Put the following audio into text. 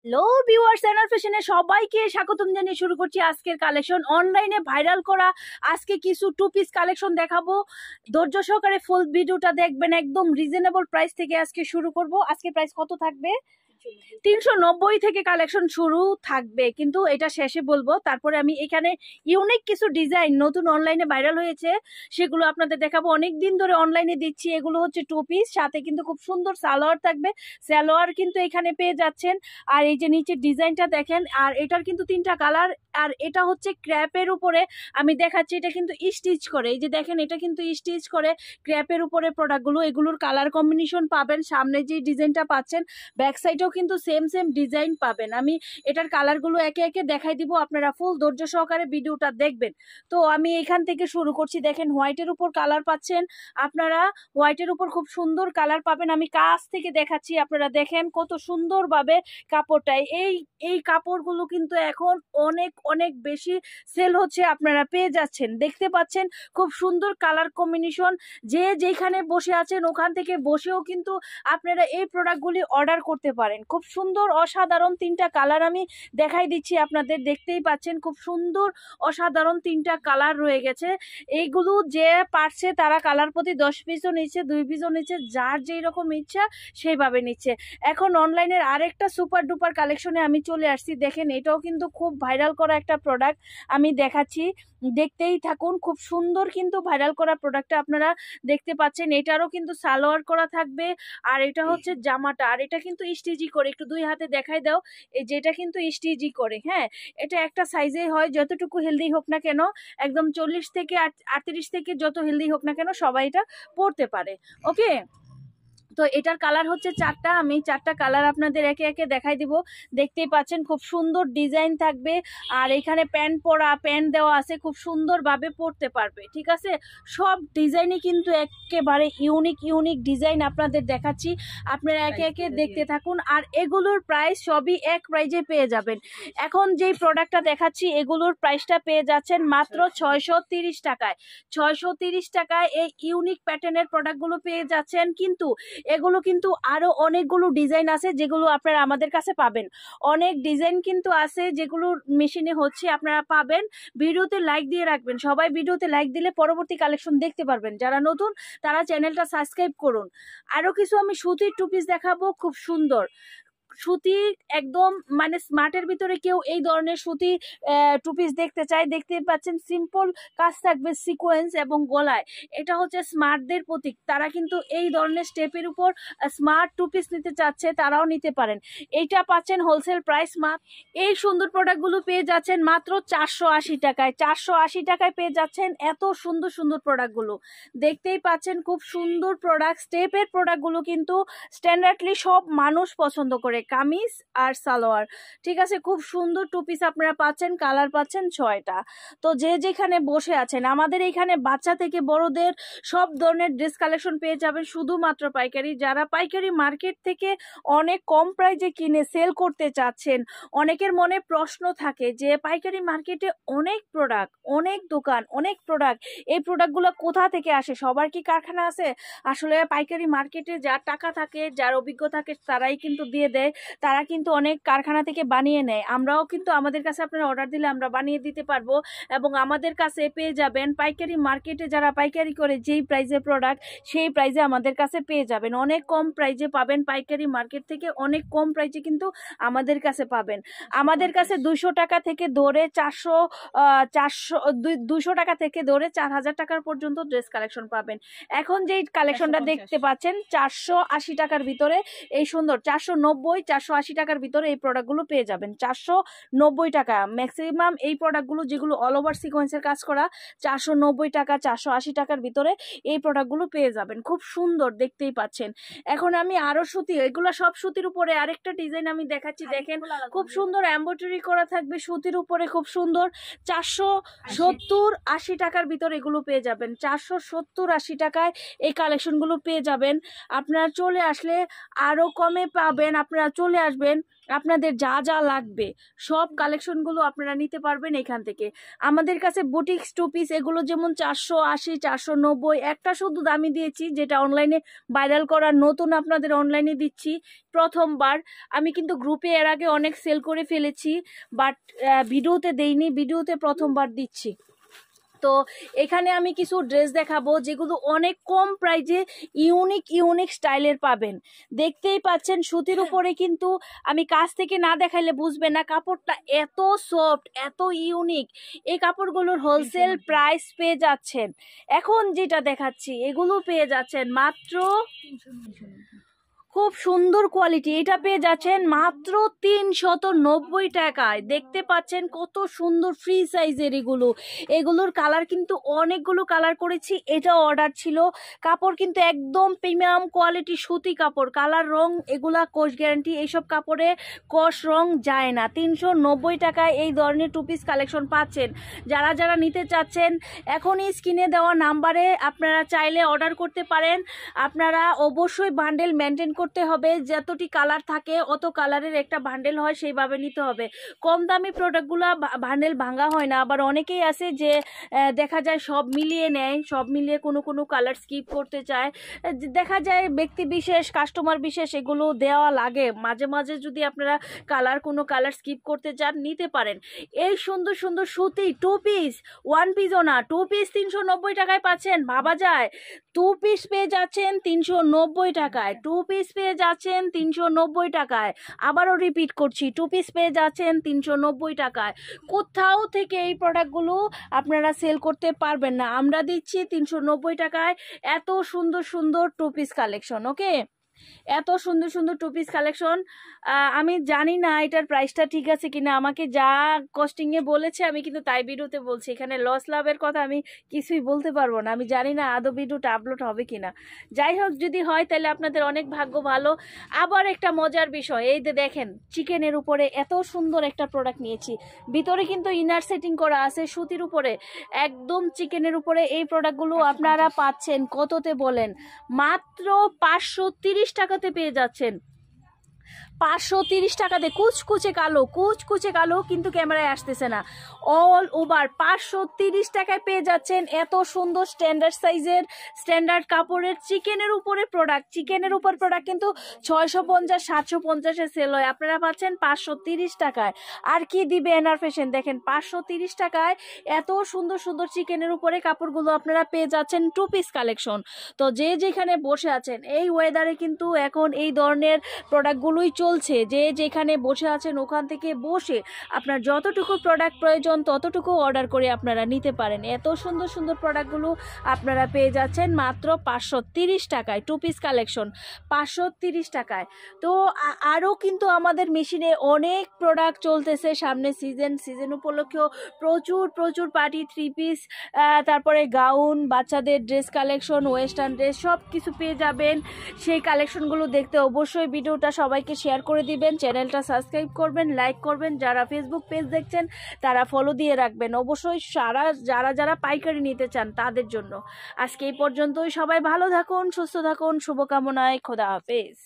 Hello viewers, NR ফ্যাশনে সবাইকে স্বাগতম জানিয়ে শুরু করছি আজকের কালেকশন। অনলাইনে ভাইরাল করা আজকে কিছু টু পিস কালেকশন দেখাবো। ধৈর্য সহকারে ফুল ভিডিওটা দেখবেন। একদম রিজনেবল প্রাইস থেকে আজকে শুরু করব। আজকে প্রাইস কত থাকবে? 390 থেকে কালেকশন শুরু থাকবে, কিন্তু এটা শেষে বলবো। তারপরে আমি এখানে ইউনিক কিছু ডিজাইন নতুন অনলাইনে ভাইরাল হয়েছে, সেগুলো আপনাদের দেখাবো। অনেক দিন ধরে অনলাইনে দিচ্ছি। এগুলো হচ্ছে টু পিস, সাথে কিন্তু খুব সুন্দর সালোয়ার থাকবে। সালোয়ার কিন্তু এখানে পেয়ে যাচ্ছেন। আর এই যে নিচের ডিজাইনটা দেখেন, আর এটার কিন্তু 3টা কালার। আর এটা হচ্ছে ক্র্যাপের উপরে আমি দেখাচ্ছি, এটা কিন্তু স্টিচ করে। এই যে দেখেন, এটা কিন্তু স্টিচ করে ক্র্যাপের উপরে প্রোডাক্টগুলো। এগুলোর কালার কম্বিনেশন পাবেন। সামনে যে ডিজাইনটা পাচ্ছেন, ব্যাক সাইডেও কিন্তু সেম ডিজাইন পাবেন। আমি এটার কালারগুলো একে একে দেখাই দিব, আপনারা ফুল ধৈর্য সহকারে ভিডিওটা দেখবেন। তো আমি এখান থেকে শুরু করছি। দেখেন, হোয়াইটের উপর কালার পাচ্ছেন আপনারা। হোয়াইটের উপর খুব সুন্দর কালার পাবেন। আমি কাছ থেকে দেখাচ্ছি, আপনারা দেখেন কত সুন্দরভাবে কাপড়টাই। এই কাপড়গুলো কিন্তু এখন অনেক অনেক বেশি সেল হচ্ছে, আপনারা পেয়ে যাচ্ছেন। দেখতে পাচ্ছেন খুব সুন্দর কালার কম্বিনেশন। যে যেখানে বসে আছেন ওখান থেকে বসেও কিন্তু আপনারা এই প্রোডাক্টগুলি অর্ডার করতে পারেন। খুব সুন্দর অসাধারণ 3টা কালার আমি দেখাই দিচ্ছি আপনাদের। দেখতেই পাচ্ছেন খুব সুন্দর অসাধারণ 3টা কালার রয়ে গেছে। এইগুলো যে পারছে তারা কালার প্রতি 10 পিসও নিচ্ছে, 2 পিসও নিচ্ছে, যার যেই রকম ইচ্ছা সেইভাবে নিচ্ছে। এখন অনলাইনের আরেকটা সুপার ডুপার কালেকশনে আমি চলে আসছি। দেখেন, এটাও কিন্তু খুব ভাইরাল করা একটা প্রোডাক্ট আমি দেখাচ্ছি, দেখতেই থাকুন। খুব সুন্দর কিন্তু ভাইরাল করা প্রোডাক্টটা আপনারা দেখতে পাচ্ছেন। এটারও কিন্তু সালোয়ার করা থাকবে, আর এটা হচ্ছে জামাটা। আর এটা কিন্তু স্টিচি করে, একটু 2 হাতে দেখাই দাও। এই যেটা কিন্তু স্টিচি করে, হ্যাঁ। এটা একটা সাইজে হয়, যতটুকু হেলদি হোক না কেন, একদম 40 থেকে 38 থেকে যত হেলদি হোক না কেন সবাই এটা পরতে পারে। ওকে, তো এটার কালার হচ্ছে 4টা। আমি 4টা কালার আপনাদের একে একে দেখাই দিব। দেখতেই পাচ্ছেন খুব সুন্দর ডিজাইন থাকবে। আর এখানে প্যান্ট দেওয়া আছে, খুব সুন্দরভাবে পরতে পারবে। ঠিক আছে, সব ডিজাইনই কিন্তু একেবারে ইউনিক ডিজাইন আপনাদের দেখাচ্ছি, আপনারা একে একে দেখতে থাকুন। আর এগুলোর প্রাইস সবই এক প্রাইজে পেয়ে যাবেন। এখন যেই প্রোডাক্টটা দেখাচ্ছি, এগুলোর প্রাইসটা পেয়ে যাচ্ছেন মাত্র 630 টাকায়। 630 টাকায় এই ইউনিক প্যাটার্নের প্রোডাক্টগুলো পেয়ে যাচ্ছেন। কিন্তু এগুলো কিন্তু আরো অনেকগুলো ডিজাইন আছে যেগুলো আপনারা আমাদের কাছে পাবেন। অনেক ডিজাইন কিন্তু আছে যেগুলো মেশিনে হচ্ছে, আপনারা পাবেন। ভিডিওতে লাইক দিয়ে রাখবেন, সবাই ভিডিওতে লাইক দিলে পরবর্তী কালেকশন দেখতে পারবেন। যারা নতুন তারা চ্যানেলটা সাবস্ক্রাইব করুন। আরো কিছু আমি সুতির টু পিস দেখাবো, খুব সুন্দর সুতি, একদম মানে স্মার্টের ভিতরে কেউ এই ধরনের সুতি টু পিস দেখতে চায়। দেখতে পাচ্ছেন সিম্পল কাজ থাকবে সিকোয়েন্স এবং গলায়। এটা হচ্ছে স্মার্টদের প্রতীক, তারা কিন্তু এই ধরনের স্টেপের উপর স্মার্ট টু পিস নিতে চাচ্ছে, তারাও নিতে পারেন। এইটা পাচ্ছেন হোলসেল প্রাইস মাত্র। এই সুন্দর প্রোডাক্টগুলো পেয়ে যাচ্ছেন মাত্র 480 টাকায়। 480 টাকায় পেয়ে যাচ্ছেন এত সুন্দর সুন্দর প্রোডাক্টগুলো। দেখতেই পাচ্ছেন খুব সুন্দর প্রোডাক্ট। স্টেপের প্রোডাক্টগুলো কিন্তু স্ট্যান্ডার্ডলি সব মানুষ পছন্দ করে, কামিজ আর সালোয়ার। ঠিক আছে, খুব সুন্দর টু পিস আপনারা পাচ্ছেন, কালার পাচ্ছেন 6টা। তো যে যেখানে বসে আছেন, আমাদের এখানে বাচ্চা থেকে বড়দের সব ধরনের ড্রেস কালেকশন পেয়ে যাবেন, শুধুমাত্র পাইকারি। যারা পাইকারি মার্কেট থেকে অনেক কম প্রাইসে কিনে সেল করতে চাচ্ছেন, অনেকের মনে প্রশ্ন থাকে যে পাইকারি মার্কেটে অনেক প্রোডাক্ট, অনেক দোকান, অনেক প্রোডাক্ট, এই প্রোডাক্টগুলো কোথা থেকে আসে? সবার কি কারখানা আছে? আসলে পাইকারি মার্কেটে যার টাকা থাকে, যার অভিজ্ঞতা থাকে, তারাই কিন্তু দিয়ে দেয়। তারা কিন্তু অনেক কারখানা থেকে বানিয়ে নেয়। আমরাও কিন্তু আমাদের কাছে আপনারা অর্ডার দিলে আমরা বানিয়ে দিতে পারবো, এবং আমাদের কাছে পেয়ে যাবেন পাইকারি মার্কেটে যারা পাইকারি করে যেই প্রাইসে প্রোডাক্ট, সেই প্রাইসে আমাদের কাছে পেয়ে যাবেন। অনেক কম প্রাইসে পাবেন, পাইকারি মার্কেট থেকে অনেক কম প্রাইসে কিন্তু আমাদের কাছে পাবেন। আমাদের কাছে 200 টাকা থেকে ধরে 200 টাকা থেকে ধরে 4000 টাকার পর্যন্ত ড্রেস কালেকশন পাবেন। এখন যেই কালেকশনটা দেখতে পাচ্ছেন 480 টাকার ভিতরে, এই সুন্দর 480 টাকার ভিতরে এই প্রোডাক্টগুলো পেয়ে যাবেন। 490 টাকা ম্যাক্সিমাম এই প্রোডাক্টগুলো, যেগুলো অল ওভার সিকোয়েন্সের কাজ করা, 490 টাকা 480 টাকার ভিতরে এই প্রোডাক্টগুলো পেয়ে যাবেন। খুব সুন্দর, দেখতেই পাচ্ছেন। এখন আমি আরো সুতি, এগুলো সব সুতির উপরে আরেকটা ডিজাইন আমি দেখাচ্ছি। দেখেন, খুব সুন্দর এমব্রয়ডারি করা থাকবে সুতির উপরে, খুব সুন্দর। 470-80 টাকার ভিতরে এগুলো পেয়ে যাবেন। 470-80 টাকায় এই কালেকশনগুলো পেয়ে যাবেন। আপনারা চলে আসলে আরো কমে পাবেন, আপনারা চলে আসবেন, আপনাদের যা যা লাগবে সব কালেকশনগুলো আপনারা নিতে পারবেন এখান থেকে। আমাদের কাছে বুটিক্স টু পিস এগুলো যেমন 480, 490, একটা শুধু দামি দিয়েছি যেটা অনলাইনে ভাইরাল করা, নতুন আপনাদের অনলাইনে দিচ্ছি প্রথমবার। আমি কিন্তু গ্রুপে এর আগে অনেক সেল করে ফেলেছি, বাট ভিডিওতে দেইনি, ভিডিওতে প্রথমবার দিচ্ছি। তো এখানে আমি কিছু ড্রেস দেখাবো যেগুলো অনেক কম প্রাইজে ইউনিক স্টাইলের পাবেন। দেখতেই পাচ্ছেন সুতির উপরে, কিন্তু আমি কাছ থেকে না দেখাইলে বুঝবে না, কাপড়টা এত সফট, এত ইউনিক। এই কাপড়গুলোর হোলসেল প্রাইস পেয়ে যাচ্ছেন, এখন যেটা দেখাচ্ছি এগুলো পেয়ে যাচ্ছেন মাত্র, খুব সুন্দর কোয়ালিটি, এটা পেয়ে যাচ্ছেন মাত্র 390 টাকায়। দেখতে পাচ্ছেন কত সুন্দর ফ্রি সাইজের এগুলোর কালার কিন্তু অনেকগুলো কালার করেছি, এটা অর্ডার ছিল। কাপড় কিন্তু একদম প্রিমিয়াম কোয়ালিটি সুতি কাপড়, কালার রং এগুলা কোশ গ্যারান্টি, এইসব কাপড়ে কোশ রং যায় না। 390 টাকায় এই ধরনের টু পিস কালেকশন পাচ্ছেন। যারা যারা নিতে চাচ্ছেন এখনই স্ক্রিনে দেওয়া নাম্বারে আপনারা চাইলে অর্ডার করতে পারেন। আপনারা অবশ্যই বান্ডেল মেনটেন করতে হবে, যতটি কালার থাকে অত কালারের একটা বান্ডেল হয়, সেইভাবে নিতে হবে। কম দামি প্রোডাক্টগুলো বান্ডেল ভাঙা হয় না। আবার অনেকেই আছে যে দেখা যায় সব মিলিয়ে নেয়, সব মিলিয়ে কোনো কালার স্কিপ করতে চায়। দেখা যায় ব্যক্তি বিশেষ, কাস্টমার বিশেষ এগুলো দেওয়া লাগে। মাঝে মাঝে যদি আপনারা কোনো কালার স্কিপ করতে চান নিতে পারেন। এই সুন্দর সুন্দর সুতি টু পিস, ওয়ান পিসও না, টু পিস 390 টাকায় পাচ্ছেন, ভাবা যায়। টু পিস পেয়ে যাচ্ছেন 390 টাকায়, টু পিস পেয়ে যাচ্ছেন 390 টাকায়। আবারও রিপিট করছি, টু পিস পেয়ে যাচ্ছেন 390 টাকায়। কোথাও থেকে এই প্রোডাক্টগুলো আপনারা সেল করতে পারবেন না, আমরা দিচ্ছি 390 টাকায় এত সুন্দর সুন্দর টু পিস কালেকশন। ওকে, এত সুন্দর সুন্দর টু পিস কালেকশন। আমি জানি না এটার প্রাইসটা ঠিক আছে কিনা, আমাকে যা কস্টিংয়ে বলেছে আমি কিন্তু তাই ভিডিওতে বলছি। এখানে লস লাভের কথা আমি কিছুই বলতে পারবো না, আমি জানি না আদৌ ভিডিওটা আপলোড হবে কিনা। যাই হোক, যদি হয় তাহলে আপনাদের অনেক ভাগ্য ভালো। আবার একটা মজার বিষয়, এই যে দেখেন চিকেনের উপরে এত সুন্দর একটা প্রোডাক্ট নিয়েছি, ভিতরে কিন্তু ইনার সেটিং করা আছে সুতির উপরে, একদম চিকেনের উপরে। এই প্রোডাক্টগুলো আপনারা পাচ্ছেন কততে বলেন? মাত্র 530 টাকাতে পেয়ে যাচ্ছেন। 530 টাকাতে কুচকুচে কালো, কিন্তু ক্যামেরায় আসতেছে না, অল ওভার 530 টাকায় পেয়ে যাচ্ছেন এত সুন্দর স্ট্যান্ডার্ড সাইজের, স্ট্যান্ডার্ড কাপড়ের চিকেনের উপরে প্রোডাক্ট। চিকেনের উপর প্রোডাক্ট কিন্তু 650, 750-এ সেল হয়, আপনারা পাচ্ছেন 530 টাকায়। আর কি দিবে এনআর ফ্যাশন, দেখেন 530 টাকায় এত সুন্দর সুন্দর চিকেনের উপরে কাপড়গুলো আপনারা পেয়ে যাচ্ছেন টু পিস কালেকশন। তো যে যেখানে বসে আছেন এই ওয়েদারে কিন্তু এখন এই ধরনের প্রোডাক্টগুলোই চলছে, যে যেখানে বসে আছেন ওখান থেকে বসে আপনার যতটুকু প্রোডাক্ট প্রয়োজন ততটুকু অর্ডার করে আপনারা নিতে পারেন। এত সুন্দর সুন্দর প্রোডাক্টগুলো আপনারা পেয়ে যাচ্ছেন মাত্র 530 টাকায়, টু পিস কালেকশন 530 টাকায়। তো আরও কিন্তু আমাদের মেশিনে অনেক প্রোডাক্ট চলতেছে, সামনে সিজন উপলক্ষেও প্রচুর পার্টি থ্রি পিস, তারপরে গাউন, বাচ্চাদের ড্রেস কালেকশন, ওয়েস্টার্ন ড্রেস সব কিছু পেয়ে যাবেন। সেই কালেকশনগুলো দেখতে অবশ্যই ভিডিওটা সবাইকে শেয়ার করে দিবেন, চ্যানেলটা সাবস্ক্রাইব করবেন, লাইক করবেন। যারা ফেসবুক পেজ দেখছেন তারা ফলো দিয়ে রাখবেন অবশ্যই, যারা পাইকারি নিতে চান তাদের জন্য। আজকে এই পর্যন্তই, সবাই ভালো থাকুন, সুস্থ থাকুন, শুভকামনায়, খোদা হাফেজ।